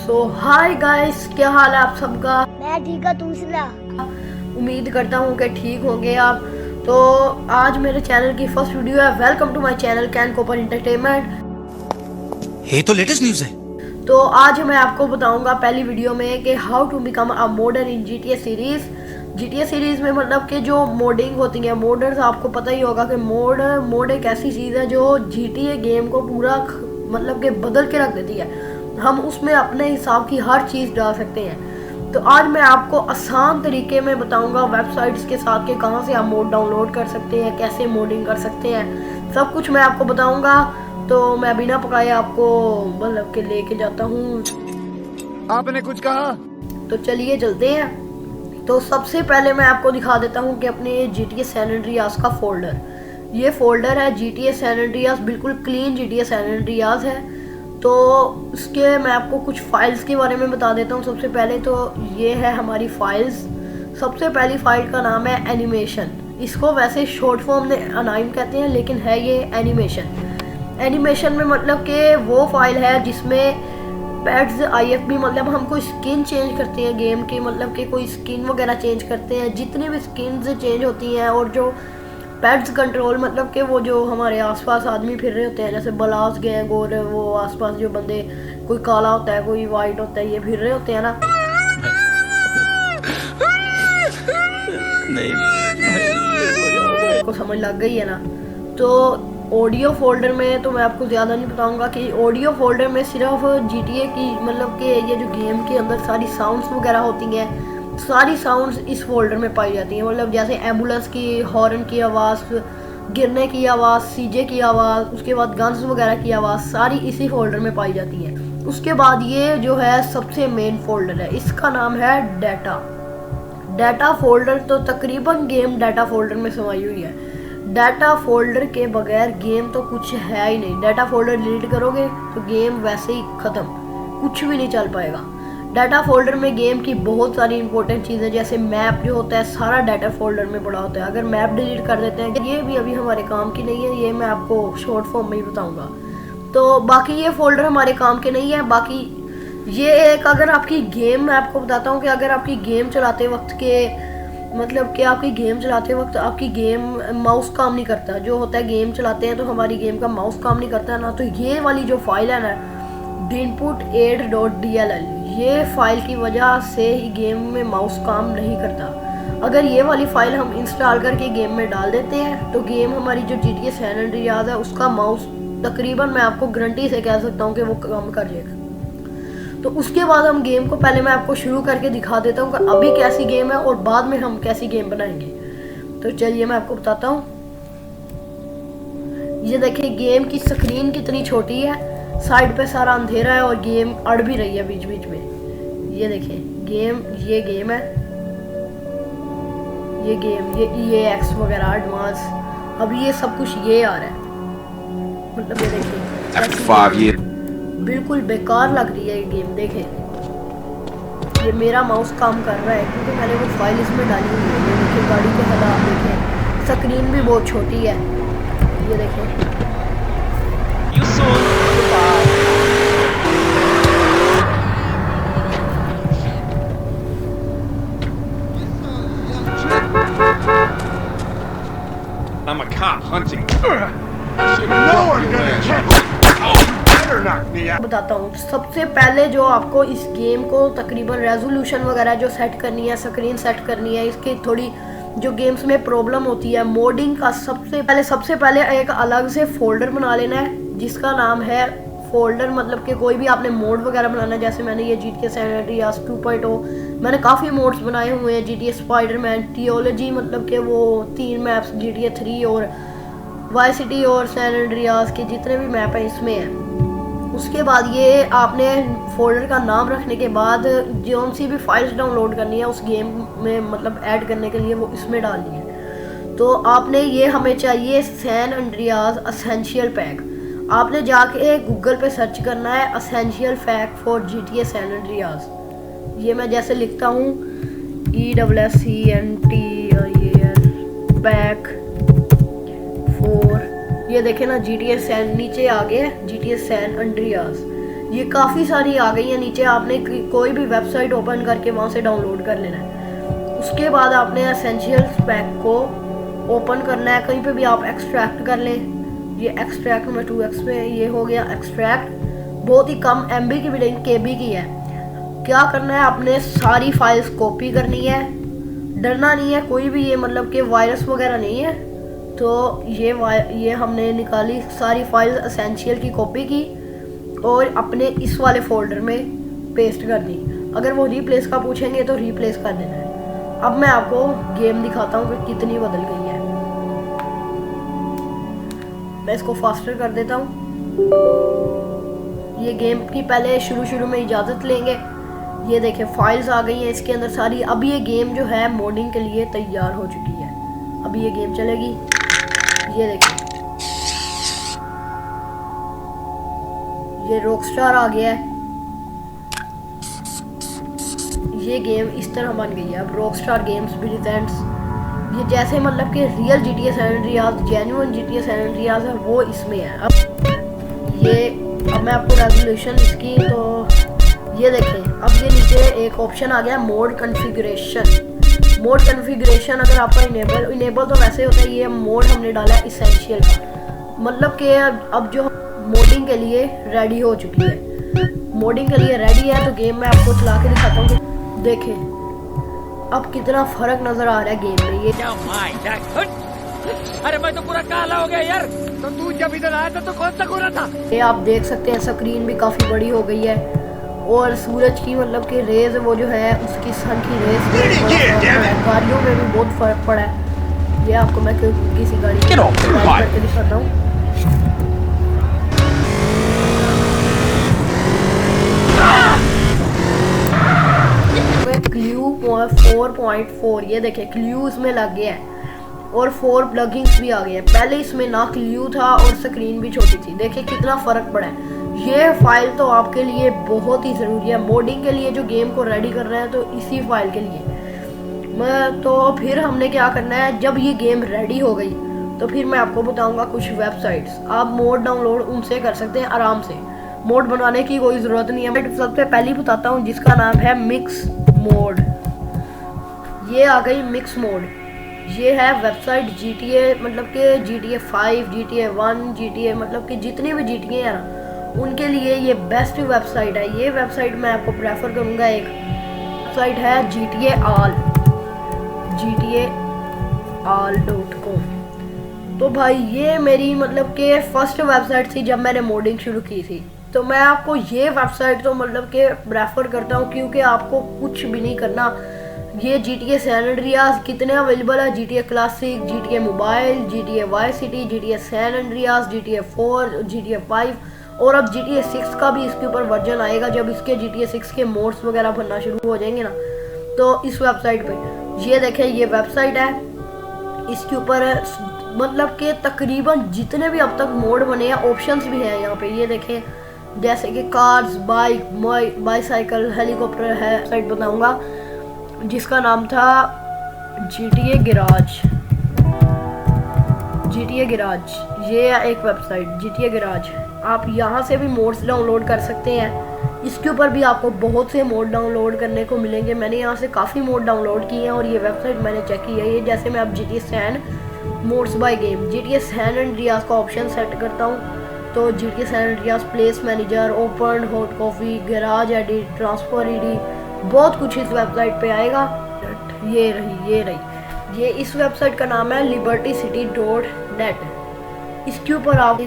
सो hi guys, क्या हाल है आप सबका। मैं ठीक है, तुम सुना। उम्मीद करता हूँ कि ठीक होंगे आप। तो आज मेरे चैनल की फर्स्ट वीडियो है। वेलकम टू माय चैनल कैन कोपर एंटरटेनमेंट। ये तो लेटेस्ट न्यूज़ है। तो आज मैं आपको बताऊंगा पहली वीडियो में कि how to become a modder in GTA series. GTA series में मतलब कि जो मोडिंग होती है, मोडर्स, आपको पता ही होगा कि मोड एक ऐसी चीज़ है जो GTA गेम को पूरा मतलब कि बदल के रख देती है। हम उसमें अपने हिसाब की हर चीज़ डाल सकते हैं। तो आज मैं आपको आसान तरीके में बताऊंगा वेबसाइट्स के साथ कि कहाँ से आप मोड डाउनलोड कर सकते हैं, कैसे मोडिंग कर सकते हैं, सब कुछ मैं आपको बताऊंगा। तो मैं बिना पकाए आपको मतलब के लेके जाता हूँ। आपने कुछ कहा? तो चलिए चलते हैं। तो सबसे पहले मैं आपको दिखा देता हूँ कि अपने GTA सैन एंड्रियास का फोल्डर, ये फोल्डर है GTA सैन एंड्रियास, बिल्कुल क्लीन GTA सैन एंड्रियास है। तो इसके मैं आपको कुछ फाइल्स के बारे में बता देता हूँ। सबसे पहले तो ये है हमारी फाइल्स। सबसे पहली फाइल का नाम है एनिमेशन। इसको वैसे शॉर्ट फॉर्म में अनाइम कहते हैं, लेकिन है ये एनिमेशन। एनिमेशन में मतलब कि वो फाइल है जिसमें पैड्स IFB, मतलब हम कोई स्किन चेंज करते हैं गेम की, मतलब कि कोई स्किन वगैरह चेंज करते हैं, जितनी भी स्किन चेंज होती हैं, और जो पेट्स कंट्रोल, मतलब कि वो जो हमारे आसपास आदमी फिर रहे होते हैं, जैसे बलास गैंग और वो आसपास जो बंदे, कोई काला होता है कोई वाइट होता है, ये फिर रहे होते हैं ना। नहीं को समझ लग गई है ना। तो ऑडियो फोल्डर में तो मैं आपको ज़्यादा नहीं बताऊंगा कि ऑडियो फोल्डर में सिर्फ GTA की मतलब कि ये जो गेम के अंदर सारी साउंड्स वगैरह होती हैं, सारी साउंड्स इस फोल्डर में पाई जाती हैं। मतलब जैसे एम्बुलेंस की हॉर्न की आवाज़, गिरने की आवाज़, सीजे की आवाज़, उसके बाद गन्स वगैरह की आवाज़, सारी इसी फोल्डर में पाई जाती हैं। उसके बाद ये जो है सबसे मेन फोल्डर है, इसका नाम है डाटा फोल्डर। तो तकरीबन गेम डाटा फोल्डर में समाई हुई है। डाटा फोल्डर के बगैर गेम तो कुछ है ही नहीं। डाटा फोल्डर डिलीट करोगे तो गेम वैसे ही ख़त्म, कुछ भी नहीं चल पाएगा। डाटा फोल्डर में गेम की बहुत सारी इंपॉर्टेंट चीज़ें, जैसे मैप जो होता है सारा डाटा फोल्डर में पड़ा होता है। अगर मैप डिलीट कर देते हैं, ये भी अभी हमारे काम की नहीं है, ये मैं आपको शॉर्ट फॉर्म में ही बताऊंगा। तो बाकी ये फोल्डर हमारे काम के नहीं है। बाकी ये एक, अगर आपकी गेम, मैं आपको बताता हूँ कि अगर आपकी गेम चलाते वक्त के मतलब कि आपकी गेम चलाते वक्त आपकी गेम माउस काम नहीं करता, जो होता है गेम चलाते हैं तो हमारी गेम का माउस काम नहीं करता ना, तो ये वाली जो फाइल है ना dinput8.dll, ये फाइल की वजह से ही गेम में माउस काम नहीं करता। अगर ये वाली फाइल हम इंस्टॉल करके गेम में डाल देते हैं तो गेम हमारी जो GTA सैन एंड्रियास है उसका माउस तकरीबन मैं आपको गारंटी से कह सकता हूँ कि वो काम कर जाएगा। तो उसके बाद हम गेम को, पहले मैं आपको शुरू करके दिखा देता हूँ कि अभी कैसी गेम है और बाद में हम कैसी गेम बनाएंगे। तो चलिए मैं आपको बताता हूँ। ये देखिए गेम की स्क्रीन कितनी छोटी है, साइड पे सारा अंधेरा है और गेम अड़ भी रही है बीच बीच में। ये देखिए गेम, ये गेम है, ये गेम, ये EAX वगैरह एडवांस, अभी ये सब कुछ ये आ रहा है। मतलब ये देखिए बिल्कुल बेकार लग रही है ये गेम। देखें ये मेरा माउस काम कर रहा है क्योंकि मैंने वो फाइल इसमें डाली हुई है। ये देखिए गाड़ी के हालात देखें, स्क्रीन भी बहुत छोटी है। ये देखें I'm a cop hunting. No one gonna catch me. Better knock me out. बताता हूँ। सबसे पहले जो आपको इस गेम को तकरीबन रेजोल्यूशन वगैरह जो सेट करनी है, स्क्रीन सेट करनी है, इसकी थोड़ी जो गेम्स में प्रॉब्लम होती है मोडिंग का, सबसे पहले एक अलग से फोल्डर बना लेना है जिसका नाम है फोल्डर। मतलब कि कोई भी आपने मोड वगैरह बनाना है, जैसे मैंने ये GTA सैन एंड्रियास 2.0, मैंने काफ़ी मोड्स बनाए हुए हैं। GTA स्पाइडरमैन, टियोलॉजी, मतलब कि वो 3 मैप्स, GTA 3 और वाइस सिटी और सैन एंड्रियास के जितने भी मैप हैं इसमें हैं। उसके बाद ये आपने फोल्डर का नाम रखने के बाद जो सी भी फाइल्स डाउनलोड करनी है उस गेम में मतलब ऐड करने के लिए वो इसमें डालनी है। तो आपने ये, हमें चाहिए सैन एंड्रियास एसेंशियल पैक। आपने जाके गूगल पे सर्च करना है essential pack for GTA San Andreas. ये मैं जैसे लिखता हूँ ESSENT पैक फॉर, ये देखे ना GTA सैन, नीचे आ गया GTA सैन एंड्रियास। ये काफ़ी सारी आ गई है। नीचे आपने कोई भी वेबसाइट ओपन करके वहाँ से डाउनलोड कर लेना है। उसके बाद आपने एसेंशियल्स पैक को ओपन करना है। कहीं पे भी आप एक्सट्रैक्ट कर लें। ये एक्सट्रैक्ट में 2x में ये हो गया एक्सट्रैक्ट। बहुत ही कम MB की भी नहीं, KB की है। क्या करना है, आपने सारी फाइल्स कॉपी करनी है। डरना नहीं है कोई भी, ये मतलब कि वायरस वगैरह नहीं है। तो ये हमने निकाली सारी फाइल्स एसेंशियल की कॉपी की और अपने इस वाले फोल्डर में पेस्ट कर दी। अगर वो रिप्लेस का पूछेंगे तो रिप्लेस कर देना है। अब मैं आपको गेम दिखाता हूँ कि कितनी बदल गई है। मैं इसको फास्टर कर देता हूँ। ये गेम की पहले शुरू में इजाज़त लेंगे। ये देखें फाइल्स आ गई हैं इसके अंदर सारी। अब ये गेम जो है मोडिंग के लिए तैयार हो चुकी है। अभी ये गेम चलेगी। ये देखें ये रॉकस्टार आ गया है। ये गेम इस तरह बन गई है। अब रॉकस्टार गेम्स प्रेजेंट्स, ये जैसे मतलब कि real GTA San Andreas, genuine GTA San Andreas है वो इसमें है। अब मैं आपको रेजोल्यूशन इसकी, तो ये देखें अब ये नीचे एक ऑप्शन आ गया मोड कॉन्फ़िगरेशन। मोड कॉन्फ़िगरेशन अगर आपका इनेबल तो वैसे होता है। ये मोड हमने डाला है इसेंशियल का, मतलब कि अब जो मोडिंग के लिए रेडी हो चुकी है। मोडिंग के लिए रेडी है। तो गेम में आपको चला के दिखाता हूँ। देखें अब कितना फर्क नजर आ रहा है गेम में। ये अरे मैं तो पूरा काला हो गया यार। तो तू जब इधर आया था तो कौन सा गोरा था? ये आप देख सकते हैं स्क्रीन भी काफ़ी बड़ी हो गई है और सूरज की मतलब कि रेज वो जो है उसकी सन की रेज गाड़ियों में भी बहुत फर्क पड़ा है। ये आपको मैं किसी गाड़ी करके दिखाता हूँ। क्ल्यू 4.4 ये देखें क्ल्यू इसमें लग गया है और 4 प्लगइन्स भी आ गए हैं। पहले इसमें ना क्ल्यू था और स्क्रीन भी छोटी थी। देखिए कितना फ़र्क पड़ा है। ये फाइल तो आपके लिए बहुत ही ज़रूरी है मोडिंग के लिए। जो गेम को रेडी कर रहे हैं तो इसी फाइल के लिए तो फिर हमने क्या करना है, जब ये गेम रेडी हो गई तो फिर मैं आपको बताऊंगा कुछ वेबसाइट्स आप मोड डाउनलोड उनसे कर सकते हैं आराम से। मोड बनाने की कोई ज़रूरत नहीं है। मैं सबसे पहले बताता हूँ जिसका नाम है मिक्स मोड। ये आ गई मिक्स मोड। ये है वेबसाइट GTA मतलब कि GTA 5, GTA 1, GTA मतलब कि जितनी भी GTA है ना उनके लिए ये बेस्ट वेबसाइट है। ये वेबसाइट मैं आपको प्रेफर करूँगा। एक वेबसाइट है gtaall.com। तो भाई ये मेरी मतलब कि फर्स्ट वेबसाइट थी जब मैंने मोडिंग शुरू की थी। तो मैं आपको ये वेबसाइट तो मतलब कि प्रेफर करता हूँ क्योंकि आपको कुछ भी नहीं करना। ये GTA सैन एंड्रियास कितने अवेलेबल है, GTA classic, GTA mobile, GTA Vice City, GTA San Andreas, GTA 4, GTA 5 और अब GTA 6 का भी इसके ऊपर वर्जन आएगा। जब इसके GTA 6 के मोड्स वगैरह बनना शुरू हो जाएंगे ना तो इस वेबसाइट पे ये देखें ये वेबसाइट है। इसके ऊपर मतलब कि तकरीबन जितने भी अब तक मोड बने हैं ऑप्शंस भी हैं यहाँ पे। ये देखें जैसे कि कार्स, बाइक, बाईसाइकिल, हेलीकॉप्टर है। साइट बताऊँगा जिसका नाम था GTA गैराज। ये एक वेबसाइट GTA गैराज। आप यहाँ से भी मोड्स डाउनलोड कर सकते हैं। इसके ऊपर भी आपको बहुत से मोड डाउनलोड करने को मिलेंगे। मैंने यहाँ से काफ़ी मोड डाउनलोड किए हैं और ये वेबसाइट मैंने चेक की है। ये जैसे मैं अब GTA San mods by game GTA San Andreas का ऑप्शन सेट करता हूँ तो GTA San Andreas place manager, open, hot coffee, garage edit, transfer ED, बहुत कुछ इस वेबसाइट पे आएगा। ये रही ये इस वेबसाइट का नाम है libertycity.net। इसके ऊपर आप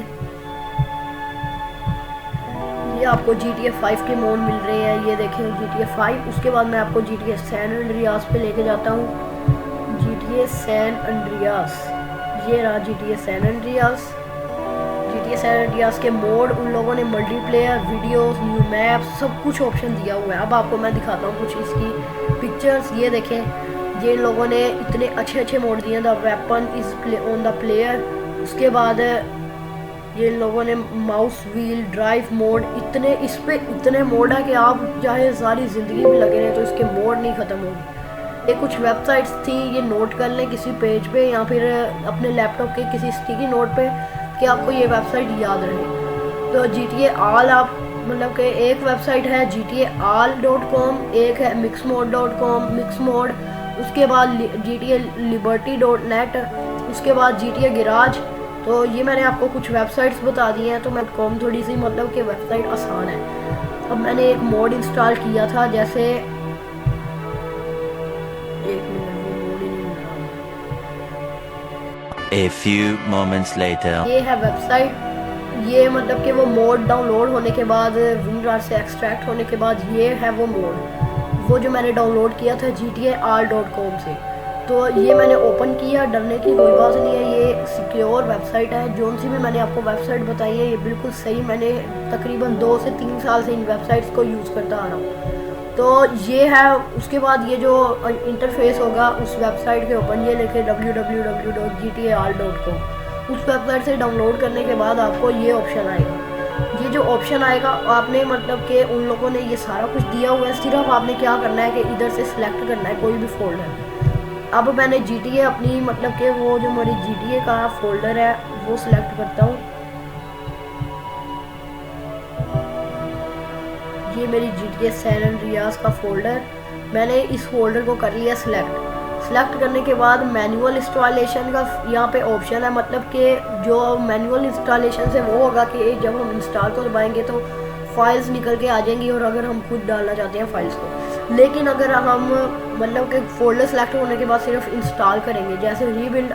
ये आपको GTA 5 के मोड मिल रहे हैं। ये देखें GTA 5। उसके बाद मैं आपको GTA सैन एंड्रियास पे लेके जाता हूँ। GTA सैन एंड्रियास, ये रहा GTA San Andreas. GTA San Andreas के मोड उन लोगों ने मल्टीप्लेयर, वीडियोस, न्यू मैप सब कुछ ऑप्शन दिया हुआ है। अब आपको मैं दिखाता हूँ कुछ इसकी पिक्चर्स। ये देखें ये लोगों ने इतने अच्छे मोड दिए। The weapon is on the player. उसके बाद ये लोगों ने माउस व्हील ड्राइव मोड, इस पे इतने मोड है कि आप चाहे सारी ज़िंदगी में लगे रहें तो इसके मोड नहीं ख़त्म होंगे। ये कुछ वेबसाइट्स थी, ये नोट कर लें किसी पेज पे या फिर अपने लैपटॉप के किसी स्टिकी नोट पे कि आपको ये वेबसाइट याद रहे। तो GTA ऑल आप मतलब कि एक वेबसाइट है gtaall.com, एक है mixmode.com, mixmode, उसके बाद gtaliberty.net, उसके बाद GTA garage। तो ये मैंने आपको कुछ वेबसाइट्स बता दी हैं। तो मैं कॉम थोड़ी सी मतलब कि वेबसाइट आसान है। अब मैंने एक मोड इंस्टॉल किया था, जैसे एक मिनट, मोड ही नहीं मिल रहा। A few moments later. ये है वेबसाइट। ये मतलब कि वो मोड डाउनलोड होने के बाद WinRAR से एक्सट्रैक्ट होने के बाद ये है वो मोड, वो जो मैंने डाउनलोड किया था gtaall.com से। तो ये मैंने ओपन किया, डरने की कोई बात नहीं है, ये सिक्योर वेबसाइट है। जो सी भी मैंने आपको वेबसाइट बताई है ये बिल्कुल सही, मैंने तकरीबन 2 से 3 साल से इन वेबसाइट्स को यूज़ करता आ रहा हूँ। तो ये है। उसके बाद ये जो इंटरफेस होगा उस वेबसाइट के ओपन, ये लिखे www.gtaall.com। उस वेबसाइट से डाउनलोड करने के बाद आपको ये ऑप्शन आएगा। ये जो ऑप्शन आएगा आपने मतलब कि उन लोगों ने ये सारा कुछ दिया हुआ है, सिर्फ आपने क्या करना है कि इधर से सिलेक्ट करना है कोई भी फोल्डर। अब मैंने GTA अपनी मतलब कि वो जो मेरी GTA का फोल्डर है वो सिलेक्ट करता हूँ। ये मेरी GTA सैन एंड्रियास का फोल्डर, मैंने इस फोल्डर को कर लिया सिलेक्ट करने के बाद मैनुअल इंस्टॉलेशन का यहाँ पे ऑप्शन है। मतलब कि जो मैनुअल इंस्टॉलेशन से वो होगा कि जब हम इंस्टॉल को दबाएंगे तो फाइल्स निकल के आ जाएंगी, और अगर हम खुद डालना चाहते हैं फाइल्स को। लेकिन अगर हम मतलब कि फोल्डर सेलेक्ट होने के बाद सिर्फ इंस्टॉल करेंगे, जैसे रीबिल्ड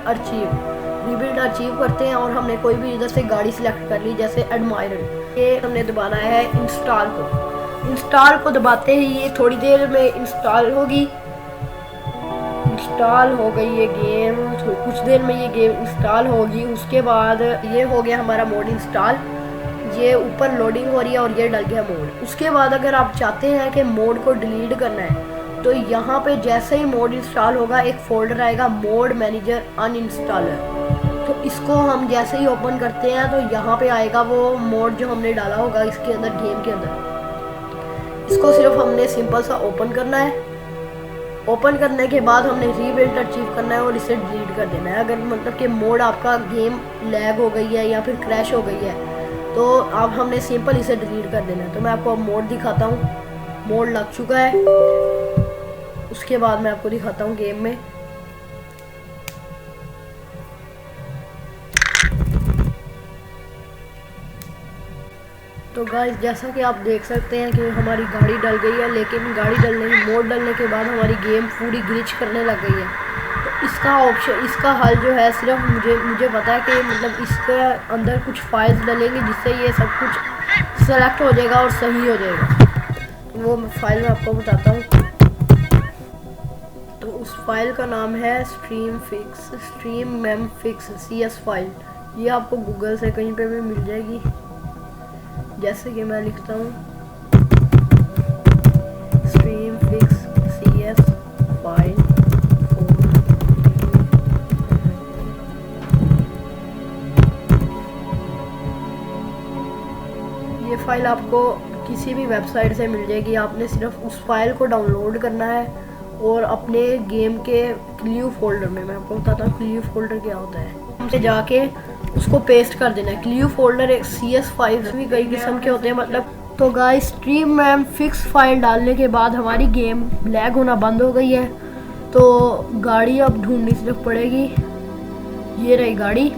अचीव करते हैं और हमने कोई भी इधर से गाड़ी सिलेक्ट कर ली जैसे एडमायरर, ये हमने दबाना है इंस्टॉल को दबाते ही ये थोड़ी देर में इंस्टॉल होगी। इंस्टॉल हो गई ये गेम, कुछ देर में ये गेम इंस्टॉल होगी। उसके बाद ये हो गया हमारा मोड इंस्टॉल, ये ऊपर लोडिंग हो रही है और ये डल गया मोड। उसके बाद अगर आप चाहते हैं कि मोड को डिलीट करना है तो यहाँ पे जैसे ही मोड इंस्टॉल होगा एक फोल्डर आएगा मोड मैनेजर अनइंस्टॉलर। तो इसको हम जैसे ही ओपन करते हैं तो यहाँ पे आएगा वो मोड जो हमने डाला होगा इसके अंदर, गेम के अंदर। इसको सिर्फ हमने सिंपल सा ओपन करना है। ओपन करने के बाद हमने रीबिल्ड अचीव करना है और इसे डिलीट कर देना है। अगर मतलब कि मोड आपका गेम लैग हो गई है या फिर क्रैश हो गई है तो अब हमने सिंपल इसे डिलीट कर देना है। तो मैं आपको अब मोड दिखाता हूँ, मोड लग चुका है। उसके बाद मैं आपको दिखाता हूँ गेम में। तो गाइस जैसा कि आप देख सकते हैं कि हमारी गाड़ी डल गई है, लेकिन गाड़ी मोड डलने के बाद हमारी गेम पूरी ग्लिच करने लग गई है। तो इसका हल जो है सिर्फ मुझे पता है कि मतलब इसके अंदर कुछ फाइल्स डलेंगे जिससे ये सब कुछ सेलेक्ट हो जाएगा और सही हो जाएगा। वो फाइल मैं आपको बताता हूँ। तो उस फाइल का नाम है स्ट्रीम मेमफिक्स CS फाइल। ये आपको गूगल से कहीं पे भी मिल जाएगी। जैसे कि मैं लिखता हूँ स्ट्रीमफिक्स CS फाइल, ये फाइल आपको किसी भी वेबसाइट से मिल जाएगी। आपने सिर्फ उस फाइल को डाउनलोड करना है और अपने गेम के क्लियर फोल्डर में, मैं आपको बताता हूँ क्लियर फोल्डर क्या होता है, हमसे जाके उसको पेस्ट कर देना है। क्लियर फोल्डर एक CS फाइल भी कई किस्म के होते हैं मतलब। तो गाइस स्ट्रीम मेमफिक्स फाइल डालने के बाद हमारी गेम लैग होना बंद हो गई है। तो गाड़ी अब ढूंढनी सिर्फ पड़ेगी। ये रही गाड़ी।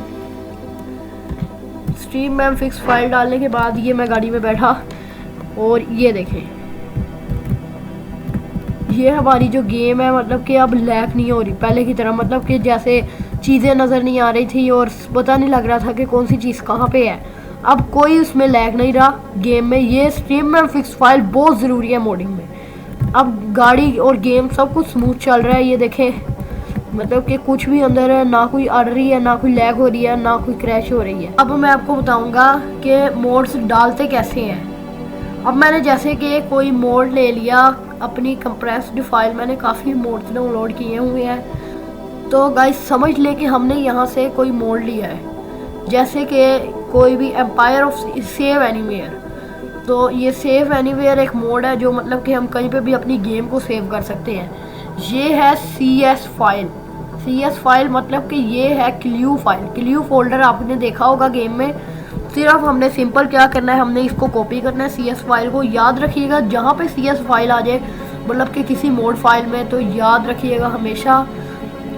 स्ट्रीम मेमफिक्स फाइल डालने के बाद ये मैं गाड़ी में बैठा और ये देखें, ये हमारी जो गेम है मतलब कि अब लैग नहीं हो रही पहले की तरह। मतलब कि जैसे चीज़ें नज़र नहीं आ रही थी और पता नहीं लग रहा था कि कौन सी चीज़ कहाँ पे है। अब कोई उसमें लैग नहीं रहा गेम में। ये स्ट्रीम मेमफिक्स फाइल बहुत ज़रूरी है मोडिंग में। अब गाड़ी और गेम सब कुछ स्मूथ चल रहा है। ये देखें मतलब कि कुछ भी अंदर है, ना कोई अड़ रही है, ना कोई लैग हो रही है, ना कोई क्रैश हो रही है। अब मैं आपको बताऊँगा कि मोड्स डालते कैसे हैं। अब मैंने जैसे कि कोई मोड ले लिया, अपनी कंप्रेस्ड फाइल, मैंने काफ़ी मोड्स डाउनलोड किए हुए हैं। तो गाइस समझ ले कि हमने यहाँ से कोई मोड लिया है, जैसे कि कोई भी एम्पायर ऑफ सेव एनीवेयर। तो ये सेव एनीवेयर एक मोड है जो मतलब कि हम कहीं पे भी अपनी गेम को सेव कर सकते हैं। ये है CS फाइल मतलब कि ये है क्लियर फाइल। क्लियर फोल्डर आपने देखा होगा गेम में, सिर्फ हमने सिंपल क्या करना है, हमने इसको कॉपी करना है CS फाइल को। याद रखिएगा जहाँ पे CS फाइल आ जाए मतलब कि किसी मोड फाइल में, तो याद रखिएगा हमेशा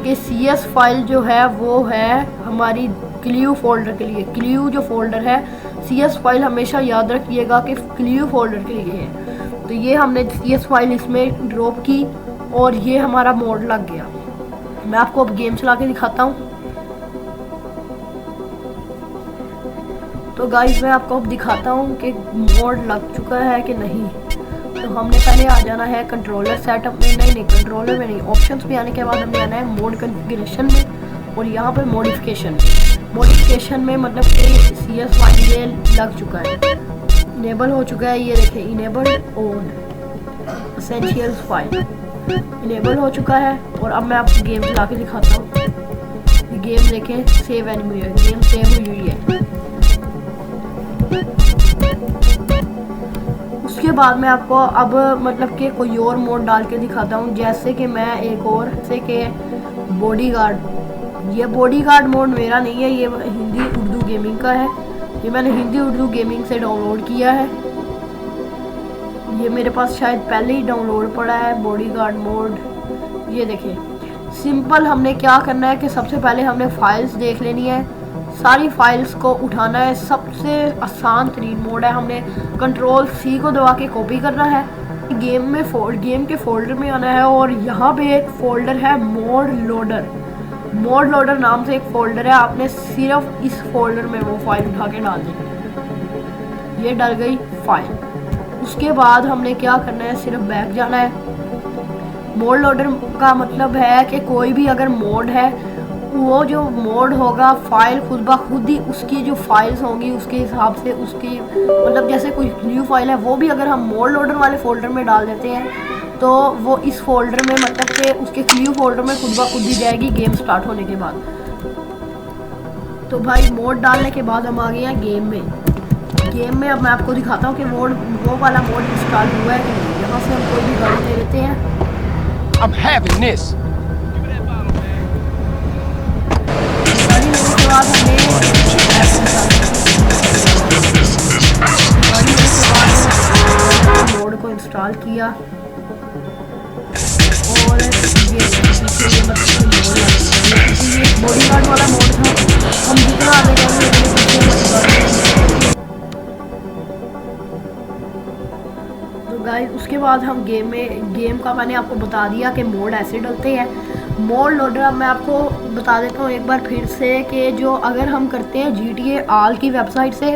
कि CS फाइल जो है वो है हमारी क्ल्यू फोल्डर के लिए। क्ल्यू जो फोल्डर है CS फाइल हमेशा याद रखिएगा कि क्ल्यू फोल्डर के लिए है। तो ये हमने CS फाइल इसमें ड्रॉप की और ये हमारा मोड लग गया। मैं आपको अब गेम चला के दिखाता हूँ। तो गाइस मैं आपको अब दिखाता हूँ कि मोड लग चुका है कि नहीं। तो हमने पहले आ जाना है कंट्रोलर सेटअप में, नहीं कंट्रोलर में नहीं, ऑप्शंस पे आने के बाद हमने आना है मोड कॉन्फ़िगरेशन में और यहाँ पर मॉडिफिकेशन में मतलब कि CS फाइल ये लग चुका है, इनेबल हो चुका है। ये देखें enabled on essentials file enable हो चुका है। और अब मैं आपको गेम चला के दिखाता हूँ। गेम देखें सेव एनिमी है, गेम सेव हुई है। उसके बाद मैं आपको अब मतलब कि कोई और मोड डाल के दिखाता हूँ। जैसे कि मैं एक और जैसे कि बॉडीगार्ड, ये बॉडीगार्ड मोड मेरा नहीं है, ये हिंदी उर्दू गेमिंग का है। ये मैंने हिंदी उर्दू गेमिंग से डाउनलोड किया है। ये मेरे पास शायद पहले ही डाउनलोड पड़ा है बॉडीगार्ड मोड। ये देखें सिंपल हमने क्या करना है कि सबसे पहले हमने फाइल्स देख लेनी है, सारी फाइल्स को उठाना है। सबसे आसान तरीन मोड है, हमने Ctrl+C को दबा के कॉपी करना है, गेम के फोल्डर में आना है और यहाँ पे एक फोल्डर है मोड लोडर नाम से एक फोल्डर है। आपने सिर्फ इस फोल्डर में वो फाइल उठा के डाल देनी। ये डल गई फाइल। उसके बाद हमने क्या करना है, सिर्फ बैक जाना है। मोड लोडर का मतलब है कि कोई भी अगर मोड है, वो जो मोड होगा फाइल खुद ब खुद ही उसकी जो फाइल्स होंगी उसके हिसाब से उसकी मतलब जैसे कोई न्यू फाइल है वो भी अगर हम मोड लोडर वाले फोल्डर में डाल देते हैं तो वो इस फोल्डर में मतलब कि उसके न्यू फोल्डर में खुद ब खुद ही जाएगी गेम स्टार्ट होने के बाद। तो भाई मोड डालने के बाद हम आ गए हैं गेम में। अब मैं आपको दिखाता हूँ कि वो वाला मोड इंस्टॉल हुआ है कि नहीं। यहाँ से हम कोई भी गाड़ी ले लेते हैं। I'm having this. मोड को इंस्टॉल किया और ये बॉडीगार्ड वाला मोड था। हम जितना आगे जाएंगे तो गाइस उसके बाद हम गेम का मैंने आपको बता दिया कि मोड ऐसे डलते हैं। मोड लोडर अब मैं आपको बता देता हूँ एक बार फिर से कि जो अगर हम करते हैं GTA ऑल की वेबसाइट से,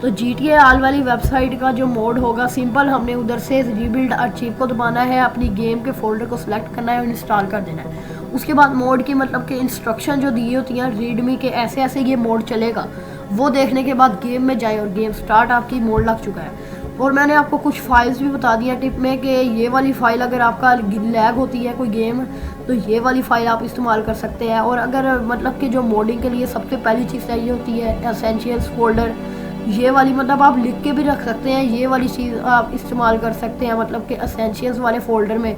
तो GTA ऑल वाली वेबसाइट का जो मोड होगा सिंपल हमने उधर से रीबिल्ड आर्चीव को दबाना है, अपनी गेम के फोल्डर को सिलेक्ट करना है और इंस्टॉल कर देना है। उसके बाद मोड की मतलब कि इंस्ट्रक्शन जो दी होती हैं रीडमी के ऐसे ऐसे ये मोड चलेगा, वो देखने के बाद गेम में जाए और गेम स्टार्ट, आपकी मोड लग चुका है। और मैंने आपको कुछ फाइल्स भी बता दी है टिप में कि ये वाली फ़ाइल अगर आपका लैग होती है कोई गेम तो ये वाली फ़ाइल आप इस्तेमाल कर सकते हैं। और अगर मतलब कि जो मोडिंग के लिए सबसे पहली चीज़ चाहिए होती है एसेंशियल्स फोल्डर, ये वाली मतलब आप लिख के भी रख सकते हैं, ये वाली चीज़ आप इस्तेमाल कर सकते हैं मतलब कि एसेंशियल्स वाले फ़ोल्डर में।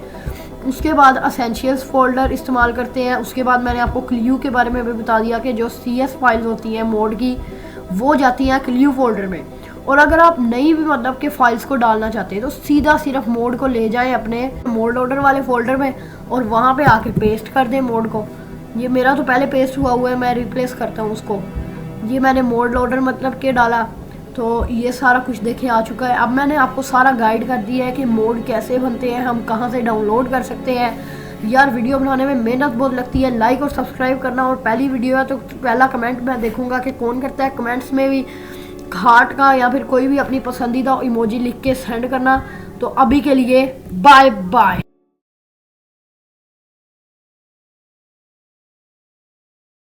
उसके बाद एसेंशियल्स फोल्डर इस्तेमाल करते हैं। उसके बाद मैंने आपको क्ल्यू के बारे में भी बता दिया कि जो CS फाइल्स होती हैं मोड की वो जाती हैं क्ल्यू फोल्डर में। और अगर आप नई भी मतलब के फाइल्स को डालना चाहते हैं तो सीधा सिर्फ मोड को ले जाएं अपने मोड लोडर वाले फोल्डर में और वहाँ पे आके पेस्ट कर दें मोड को। ये मेरा तो पहले पेस्ट हुआ है, मैं रिप्लेस करता हूँ उसको। ये मैंने मोड लोडर मतलब के डाला तो ये सारा कुछ देखे आ चुका है। अब मैंने आपको सारा गाइड कर दिया है कि मोड कैसे बनते हैं, हम कहाँ से डाउनलोड कर सकते हैं। यार वीडियो बनाने में मेहनत बहुत लगती है, लाइक और सब्सक्राइब करना। और पहली वीडियो है तो पहला कमेंट मैं देखूंगा कि कौन करता है। कमेंट्स में भी हार्ट का या फिर कोई भी अपनी पसंदीदा इमोजी लिख के सेंड करना। तो अभी के लिए बाय बाय।